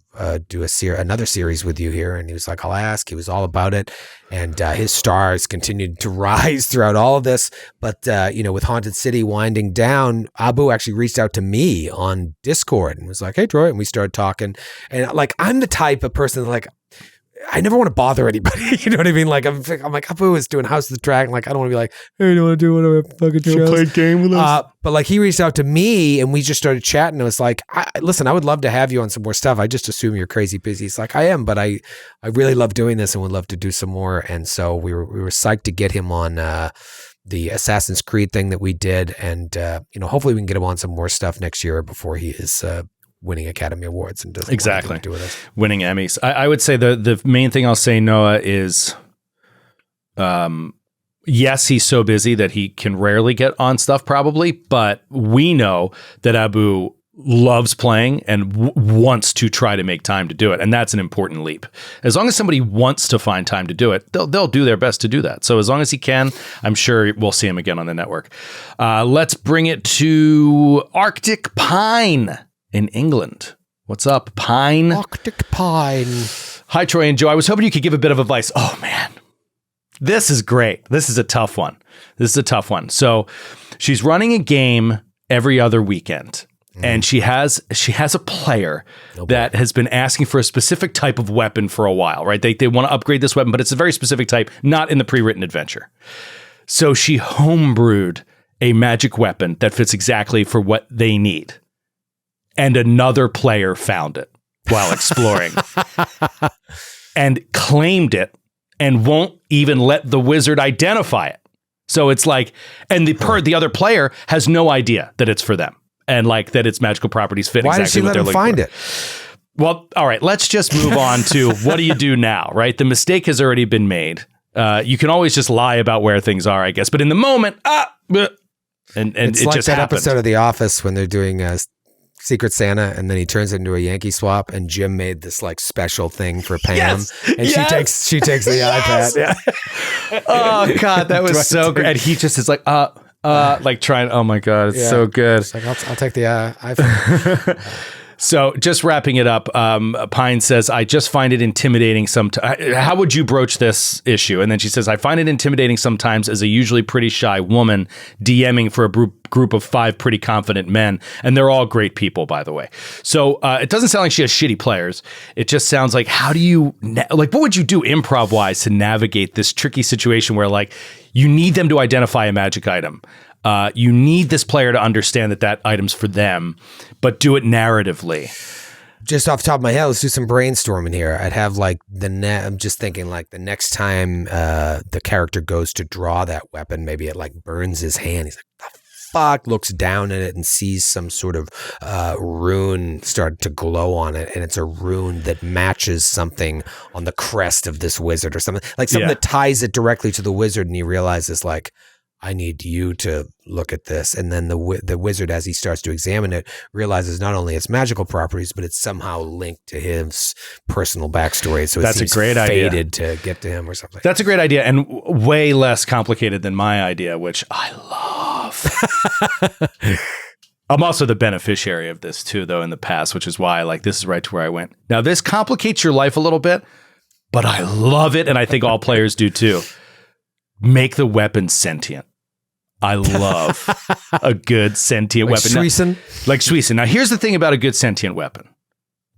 do another series with you here? And he was like, I'll ask. He was all about it. And his stars continued to rise throughout all of this. But, with Haunted City winding down, Abu actually reached out to me on Discord and was like, hey, Troy. And we started talking. And like, I'm the type of person that, like, I never want to bother anybody. You know what I mean? Like I'm like Apu is doing House of the Dragon. Like I don't want to be like, hey, do you want to do one of our fucking shows? Play a game with us. But like he reached out to me and we just started chatting. It was like, listen, I would love to have you on some more stuff. I just assume you're crazy busy. It's like I am, but I really love doing this and would love to do some more. And so we were psyched to get him on the Assassin's Creed thing that we did, and hopefully we can get him on some more stuff next year before he is winning Academy Awards and doesn't exactly want to do with us. Winning Emmys. I would say the main thing I'll say, Noah, is yes, he's so busy that he can rarely get on stuff probably, but we know that Abu loves playing and wants to try to make time to do it. And that's an important leap. As long as somebody wants to find time to do it, they'll do their best to do that. So as long as he can, I'm sure we'll see him again on the network. Let's bring it to Arctic Pine in England. What's up, Pine? Arctic Pine. Hi, Troy and Joe. I was hoping you could give a bit of advice. Oh, man. This is great. This is a tough one. So she's running a game every other weekend. And she has a player that has been asking for a specific type of weapon for a while, right? They want to upgrade this weapon, but it's a very specific type, not in the pre-written adventure. So she homebrewed a magic weapon that fits exactly for what they need. And another player found it while exploring and claimed it and won't even let the wizard identify it. So it's like, and the other player has no idea that it's for them. And like that its magical properties fit Why exactly what they're looking for. Why did she let him find it? Well, all right, let's just move on to what do you do now, right? The mistake has already been made. You can always just lie about where things are, I guess. But in the moment, and it's it like just that happened. episode of The Office when they're doing Secret Santa, and then he turns it into a Yankee swap, and Jim made this like special thing for Pam, and she takes the iPad. Yeah. Oh God, that was so great. And he just is like, like trying. Oh my God, it's so good. It's like I'll take the iPhone. So just wrapping it up, Pine says, I just find it intimidating sometimes. How would you broach this issue? And then she says, I find it intimidating sometimes as a usually pretty shy woman DMing for a group of 5 pretty confident men. And they're all great people, by the way. So it doesn't sound like she has shitty players. It just sounds like, how do you, what would you do improv wise to navigate this tricky situation where like you need them to identify a magic item? You need this player to understand that item's for them, but do it narratively. Just off the top of my head, let's do some brainstorming here. I'd have like I'm just thinking like the next time the character goes to draw that weapon, maybe it like burns his hand. He's like, the fuck, looks down at it and sees some sort of rune start to glow on it. And it's a rune that matches something on the crest of this wizard or something like something that ties it directly to the wizard. And he realizes like, I need you to look at this. And then the wizard, as he starts to examine it, realizes not only its magical properties, but it's somehow linked to his personal backstory. So that's a great fated idea to get to him or something. That's a great idea and way less complicated than my idea, which I love. I'm also the beneficiary of this too, though, in the past, which is why like this is right to where I went. Now, this complicates your life a little bit, but I love it. And I think all players do too. Make the weapon sentient. I love a good sentient weapon. Like Suisun. Now, here's the thing about a good sentient weapon.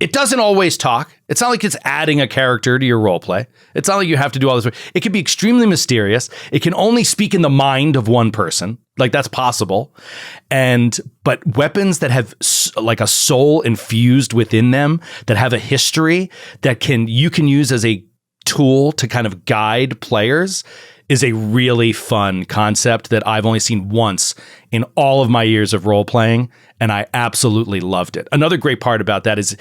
It doesn't always talk. It's not like it's adding a character to your roleplay. It's not like you have to do all this. It can be extremely mysterious. It can only speak in the mind of one person. Like that's possible. But weapons that have like a soul infused within them, that have a history that you can use as a tool to kind of guide players is a really fun concept that I've only seen once in all of my years of role playing, and I absolutely loved it. Another great part about that is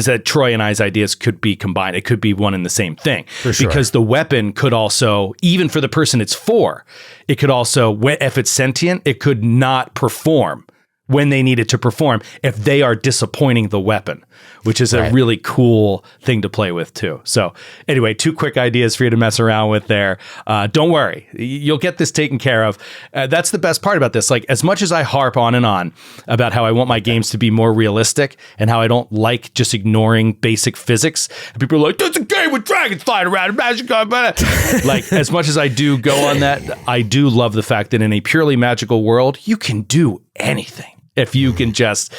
that Troy and I's ideas could be combined. It could be one and the same thing. For sure. Because the weapon could also, even for the person it's for, it could also, if it's sentient, it could not perform when they need it to perform if they are disappointing the weapon, which is a really cool thing to play with too. So anyway, 2 quick ideas for you to mess around with there. Don't worry, you'll get this taken care of. That's the best part about this. Like as much as I harp on and on about how I want my games to be more realistic and how I don't like just ignoring basic physics, and people are like, there's a game with dragons flying around and magic. Like as much as I do go on that, I do love the fact that in a purely magical world, you can do anything. If you can just,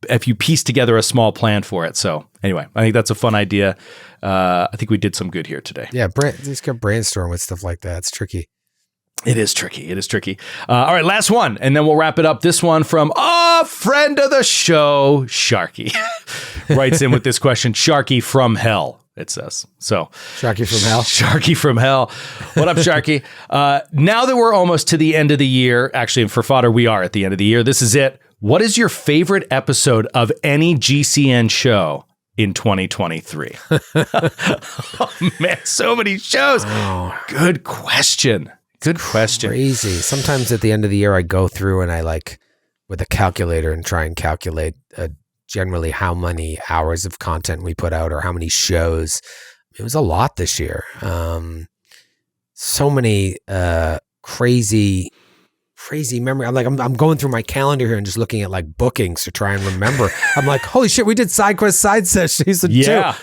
if you piece together a small plan for it. So anyway, I think that's a fun idea. I think we did some good here today. Yeah, just go brainstorm with stuff like that. It's tricky. It is tricky. All right, last one, and then we'll wrap it up. This one from a friend of the show, Sharky, writes in with this question, Sharky from hell, it says. So Sharky from hell? Sharky from hell. What up, Sharky? Now that we're almost to the end of the year, actually, for Fodder, we are at the end of the year. This is it. What is your favorite episode of any GCN show in 2023? Oh, man, so many shows. Oh. Good question. Crazy. Sometimes at the end of the year, I go through and I with a calculator and try and calculate generally how many hours of content we put out or how many shows. It was a lot this year. So many crazy memory. I'm going through my calendar here and just looking at bookings to try and remember. I'm like, holy shit, we did Side Quest Side Sesh season 2.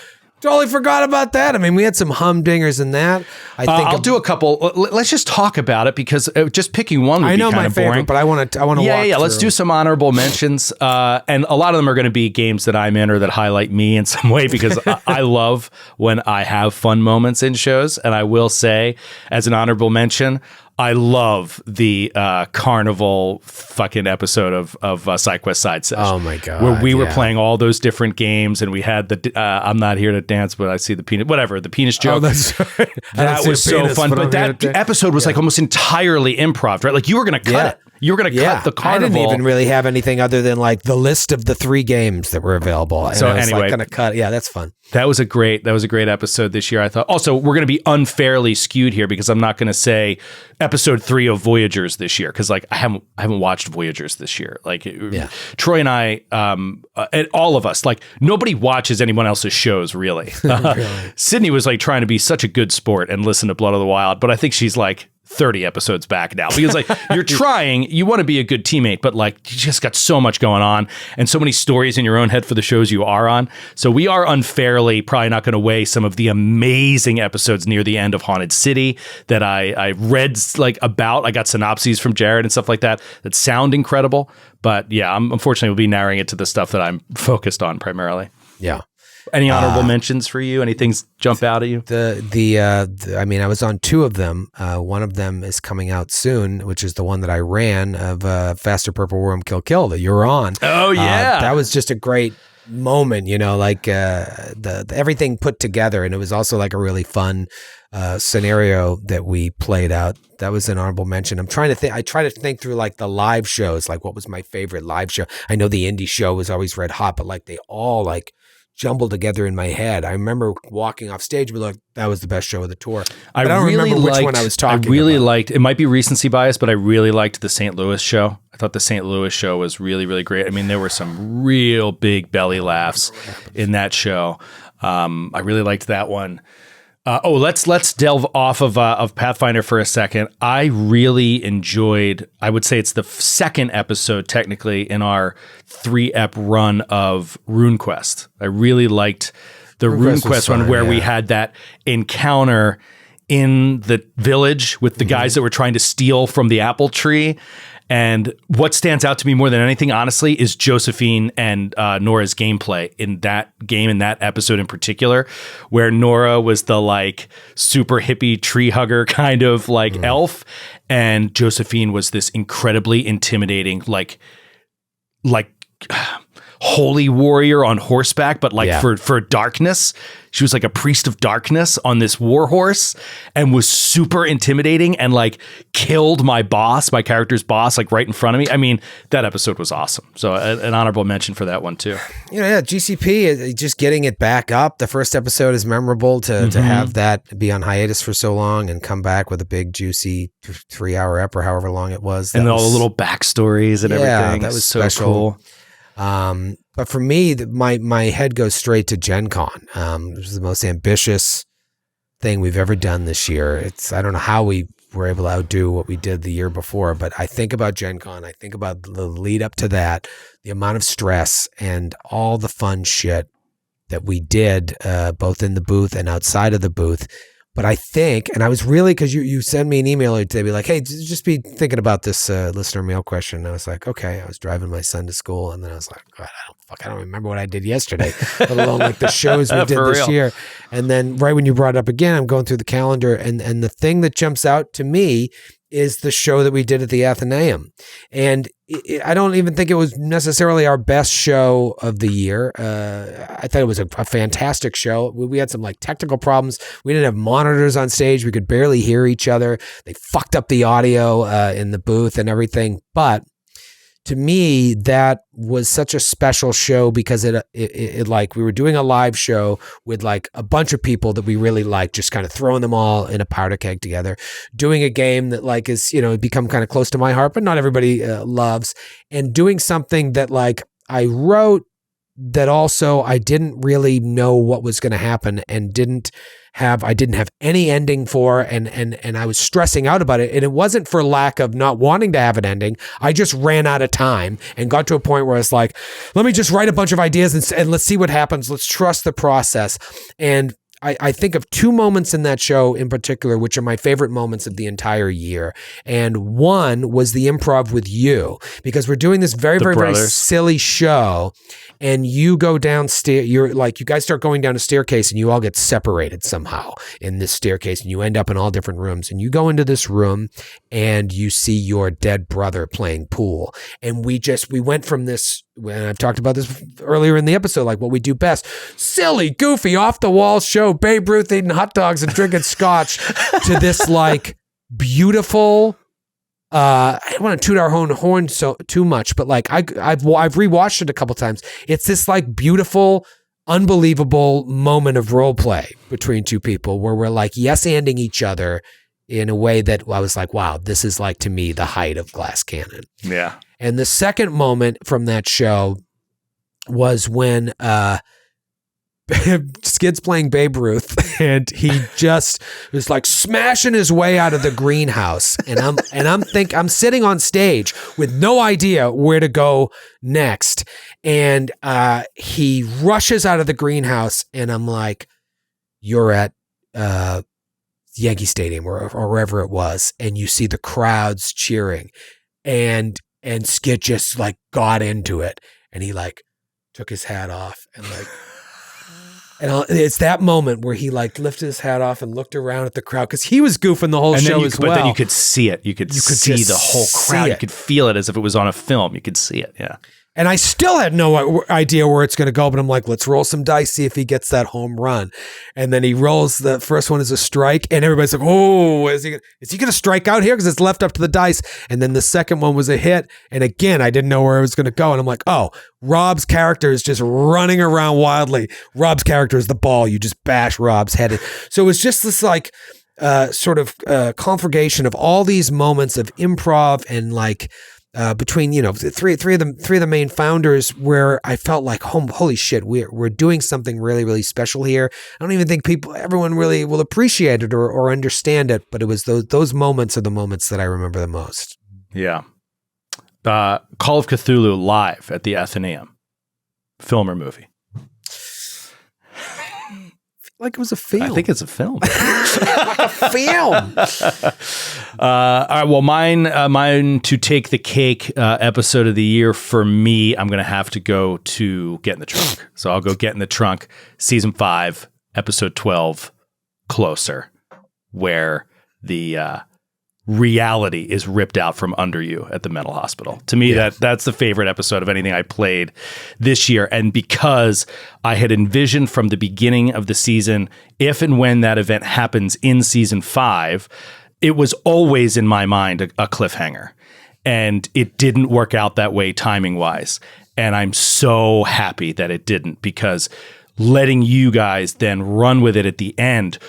Totally forgot about that. I mean, we had some humdingers in that. I think I'll do a couple. Let's just talk about it because just picking one would be kind of boring. Favorite, but I want to walk Yeah. Let's do some honorable mentions. And a lot of them are going to be games that I'm in or that highlight me in some way because I love when I have fun moments in shows. And I will say, as an honorable mention, I love the carnival fucking episode of Side Quest Side Sesh. Oh my God. Where we were playing all those different games and we had the I'm not here to dance, but I see the penis, whatever, the penis joke. Oh, that's right. That was so fun. But that episode was almost entirely improv, right? Like you were going to cut it. You were going to cut the carnival. I didn't even really have anything other than the list of the 3 games that were available. And so I was anyway, going to cut. Yeah, that's fun. That was a great episode this year. I thought also we're going to be unfairly skewed here because I'm not going to say episode 3 of Voyagers this year because I haven't watched Voyagers this year. Troy and I, and all of us, nobody watches anyone else's shows really. Sydney was trying to be such a good sport and listen to Blood of the Wild, but I think she's 30 episodes back now because you're trying, you want to be a good teammate, but you just got so much going on and so many stories in your own head for the shows you are on. So we are unfairly probably not going to weigh some of the amazing episodes near the end of Haunted City that I read about. I got synopses from Jared and stuff like that sound incredible. But yeah, unfortunately we'll be narrowing it to the stuff that I'm focused on primarily. Yeah. Any honorable mentions for you? Any things jump out at you? I mean, I was on 2 of them. One of them is coming out soon, which is the one that I ran of Faster Purple Worm Kill that you're on. Oh yeah, that was just a great moment. The everything put together, and it was also a really fun scenario that we played out. That was an honorable mention. I'm trying to think. I try to think through the live shows. What was my favorite live show? I know the indie show was always red hot, but they all jumbled together in my head. I remember walking off stage and be like, that was the best show of the tour. I don't remember which one I was talking about. I really liked, it might be recency bias, but I really liked the St. Louis show. I thought the St. Louis show was really, really great. I mean, there were some real big belly laughs in that show. I really liked that one. Let's delve off of Pathfinder for a second. I really enjoyed, I would say it's the second episode technically in our 3-ep run of RuneQuest. I really liked the RuneQuest one where we had that encounter in the village with the guys that were trying to steal from the apple tree. And what stands out to me more than anything, honestly, is Josephine and Nora's gameplay in that game, in that episode in particular, where Nora was the super hippie tree hugger kind of elf, and Josephine was this incredibly intimidating holy warrior on horseback, but for darkness. She was a priest of darkness on this war horse and was super intimidating and killed my character's boss, right in front of me. I mean, that episode was awesome. So an honorable mention for that one too. GCP, just getting it back up. The first episode is memorable to have that be on hiatus for so long and come back with a big juicy 3-hour ep or however long it was. And all the little backstories and everything. That was so special. Cool. But for me, my head goes straight to Gen Con. It was the most ambitious thing we've ever done this year. I don't know how we were able to outdo what we did the year before, but I think about Gen Con. I think about the lead up to that, the amount of stress and all the fun shit that we did, both in the booth and outside of the booth. But I think, and I was really, because you send me an email today, be like, hey, just be thinking about this listener mail question. And I was like, okay. I was driving my son to school, and then I was like, God, like, I don't remember what I did yesterday, let alone like the shows we did For this real. year. And then right when you brought it up again, I'm going through the calendar, and the thing that jumps out to me is the show that we did at the Athenaeum. And I don't even think it was necessarily our best show of the year. I thought it was a fantastic show. We had some like technical problems. We didn't have monitors on stage. We could barely hear each other. They fucked up the audio in the booth and everything. But to me, that was such a special show because it like we were doing a live show with like a bunch of people that we really liked, just kind of throwing them all in a powder keg together, doing a game that like is, become kind of close to my heart, but not everybody loves, and doing something that like I wrote that also I didn't really know what was going to happen and I didn't have any ending for, and I was stressing out about it. And it wasn't for lack of not wanting to have an ending. I just ran out of time and got to a point where I was like, let me just write a bunch of ideas and let's see what happens. Let's trust the process. And I think of two moments in that show in particular, which are my favorite moments of the entire year. And one was the improv with you, because we're doing this very, very, very silly show. And you go downstairs, you guys start going down a staircase and you all get separated somehow in this staircase and you end up in all different rooms. And you go into this room and you see your dead brother playing pool. And we went from this, and I've talked about this earlier in the episode, like what we do best, silly, goofy, off the wall show, Babe Ruth eating hot dogs and drinking scotch, to this like beautiful, I don't want to toot our own horn so too much, but like I've rewatched it a couple times. It's this like beautiful, unbelievable moment of role play between two people where we're like yes-anding each other in a way that I was like, wow, this is like to me the height of Glass Cannon. Yeah. And the second moment from that show was when Skid's playing Babe Ruth, and he just was like smashing his way out of the greenhouse, and I'm sitting on stage with no idea where to go next, and he rushes out of the greenhouse, and I'm like, you're at Yankee Stadium or wherever it was, and you see the crowds cheering, and Skid just like got into it, and he like took his hat off and like. And it's that moment where he like lifted his hat off and looked around at the crowd because he was goofing the whole show as well. But then you could see it. You could see the whole crowd. You could feel it as if it was on a film. You could see it. Yeah. And I still had no idea where it's going to go, but I'm like, let's roll some dice, see if he gets that home run. And then he rolls, the first one is a strike, and everybody's like, oh, is he going to strike out here? Because it's left up to the dice. And then the second one was a hit. And again, I didn't know where it was going to go. And I'm like, oh, Rob's character is just running around wildly. Rob's character is the ball. You just bash Rob's head. So it was just this like sort of conflagration of all these moments of improv and like, between three of the main founders, where I felt like, holy shit, we're doing something really, really special here. I don't even think everyone really will appreciate it or understand it, but it was those moments are the moments that I remember the most. Yeah. Call of Cthulhu live at the Athenaeum, film or movie? Like it was a film. I think it's a film. Like a film. All right. Well, mine to take the cake episode of the year for me, I'm going to have to go to Get in the Trunk. So I'll go Get in the Trunk, season 5, episode 12, Closer, where the reality is ripped out from under you at the mental hospital. To me, that's the favorite episode of anything I played this year. And because I had envisioned from the beginning of the season, if and when that event happens in season 5, it was always in my mind a cliffhanger. And it didn't work out that way timing wise. And I'm so happy that it didn't, because letting you guys then run with it at the end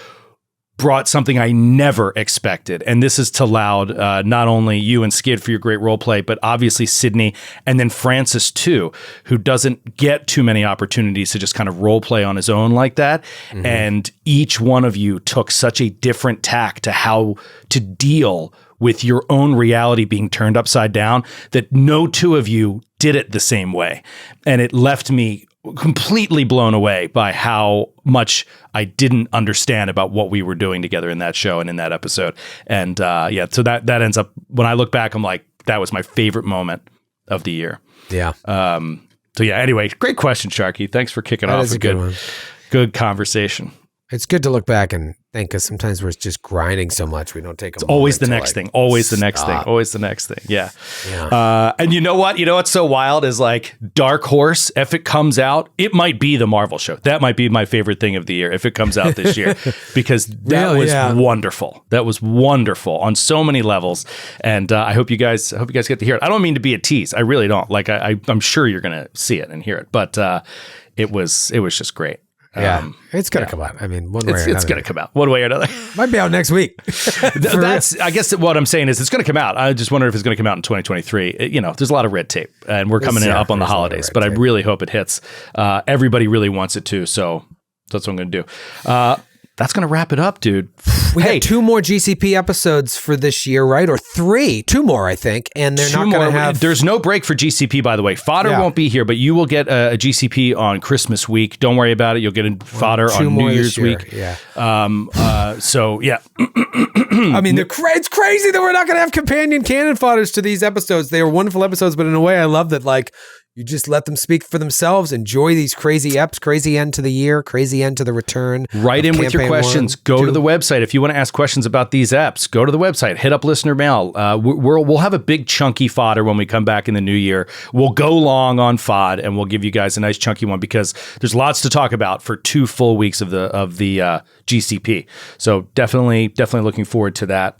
brought something I never expected. And this is to laud not only you and Skid for your great role play, but obviously Sydney and then Francis too, who doesn't get too many opportunities to just kind of role play on his own like that. Mm-hmm. And each one of you took such a different tack to how to deal with your own reality being turned upside down that no two of you did it the same way. And it left me completely blown away by how much I didn't understand about what we were doing together in that show and in that episode. And so that ends up, when I look back, I'm like, that was my favorite moment of the year. Yeah. So yeah, anyway, great question, Sharky. Thanks for kicking That off is a a good one. good conversation. It's good to look back and think, because sometimes we're just grinding so much we don't take a moment Always the to, next like, thing. Always the next thing. stop. Always the next thing. Yeah. Yeah. And you know what? You know what's so wild is like Dark Horse, if it comes out, it might be the Marvel show. That might be my favorite thing of the year if it comes out this year, because that Really? was Yeah. wonderful. That was wonderful on so many levels. And I hope you guys get to hear it. I don't mean to be a tease. I really don't. Like I'm sure you're going to see it and hear it, but it was just great. Yeah. It's going to come out. I mean, one way or It's another. going to come out one way or another. Might be out next week. That's, I guess what I'm saying is it's going to come out. I just wonder if it's going to come out in 2023. There's a lot of red tape, and we're coming in up on the there's a lot of holidays, red but I tape. really hope it hits. Everybody really wants it too, so that's what I'm going to do. That's going to wrap it up, dude. We got 2 more GCP episodes for this year, right? Or 2 more, I think. And they're not going to have... There's no break for GCP, by the way. Fodder won't be here, but you will get a GCP on Christmas week. Don't worry about it. You'll get a Fodder 2 on more New this Year's year. week. Yeah. So, yeah. I mean, it's crazy that we're not going to have companion canon fodders to these episodes. They were wonderful episodes, but in a way, I love that, like, you just let them speak for themselves. Enjoy these crazy eps, crazy end to the year, crazy end to the return. Write in with your campaign questions. 1, Go 2. to the website. If you want to ask questions about these apps, go to the website. Hit up listener mail. We'll have a big chunky fodder when we come back in the new year. We'll go long on FOD, and we'll give you guys a nice chunky one, because there's lots to talk about for 2 full weeks of the GCP. So definitely looking forward to that.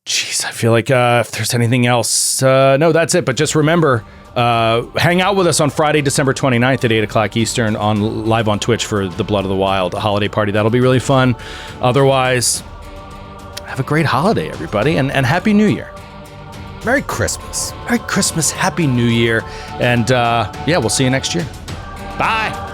Geez, I feel like if there's anything else, no, that's it. But just remember, hang out with us on Friday, December 29th at 8 o'clock Eastern live on Twitch for the Blood of the Wild holiday party. That'll be really fun. Otherwise, have a great holiday, everybody, and Happy New Year. Merry Christmas. Merry Christmas, Happy New Year, and we'll see you next year. Bye.